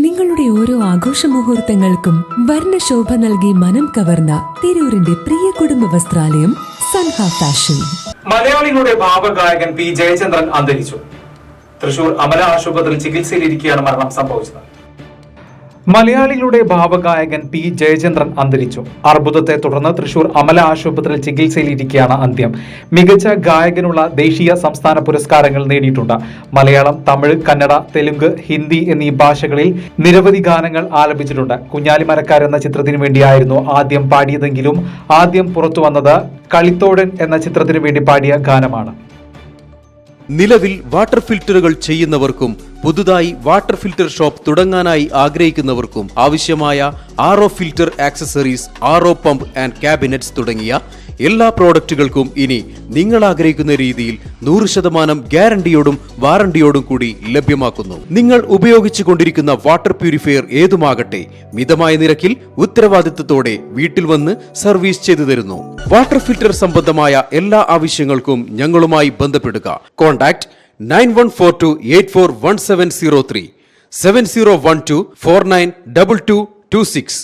നിങ്ങളുടെ ഓരോ ആഘോഷ മുഹൂർത്തങ്ങൾക്കും വർണ്ണശോഭ നൽകി മനം കവർന്ന തിരൂരിന്റെ പ്രിയ കുടുംബ വസ്ത്രാലയം സൻഹ ഫാഷൻ. മലയാളികളുടെ ഭാവഗായകൻ പി ജയചന്ദ്രൻ അന്തരിച്ചു. തൃശൂർ അമല ആശുപത്രിയിൽ ചികിത്സയിലിരിക്കെയാണ് മരണം സംഭവിച്ചത്. മലയാളികളുടെ ഭാവഗായകൻ പി ജയചന്ദ്രൻ അന്തരിച്ചു. അർബുദത്തെ തുടർന്ന് തൃശൂർ അമല ആശുപത്രിയിൽ ചികിത്സയിലിരിക്കെയാണ് അന്ത്യം. മികച്ച ഗായകനുള്ള ദേശീയ സംസ്ഥാന പുരസ്കാരങ്ങൾ നേടിയിട്ടുണ്ട്. മലയാളം, തമിഴ്, കന്നഡ, തെലുങ്ക്, ഹിന്ദി എന്നീ ഭാഷകളിൽ നിരവധി ഗാനങ്ങൾ ആലപിച്ചിട്ടുണ്ട്. കുഞ്ഞാലിമരക്കാർ എന്ന ചിത്രത്തിനു വേണ്ടിയായിരുന്നു ആദ്യം പാടിയതെങ്കിലും ആദ്യം പുറത്തു വന്നത് കളിത്തോടൻ എന്ന ചിത്രത്തിനു വേണ്ടി പാടിയ ഗാനമാണ്. നിലവിൽ വാട്ടർ ഫിൽറ്ററുകൾ ചെയ്യുന്നവർക്കും പുതുതായി വാട്ടർ ഫിൽറ്റർ ഷോപ്പ് തുടങ്ങാനായി ആഗ്രഹിക്കുന്നവർക്കും ആവശ്യമായ RO filter accessories, RO pump and cabinets തുടങ്ങിയ എല്ലാ പ്രോഡക്റ്റുകൾക്കും ഇനി നിങ്ങൾ ആഗ്രഹിക്കുന്ന രീതിയിൽ 100% ഗ്യാരണ്ടിയോടും വാറണ്ടിയോടും കൂടി ലഭ്യമാക്കുന്നു. നിങ്ങൾ ഉപയോഗിച്ചു കൊണ്ടിരിക്കുന്ന വാട്ടർ പ്യൂരിഫയർ ഏതുമാകട്ടെ, മിതമായ നിരക്കിൽ ഉത്തരവാദിത്തത്തോടെ വീട്ടിൽ വന്ന് സർവീസ് ചെയ്തു തരുന്നു. വാട്ടർ ഫിൽറ്റർ സംബന്ധമായ എല്ലാ ആവശ്യങ്ങൾക്കും ഞങ്ങളുമായി ബന്ധപ്പെടുക. കോൺടാക്ട് 9142841703 7012492226.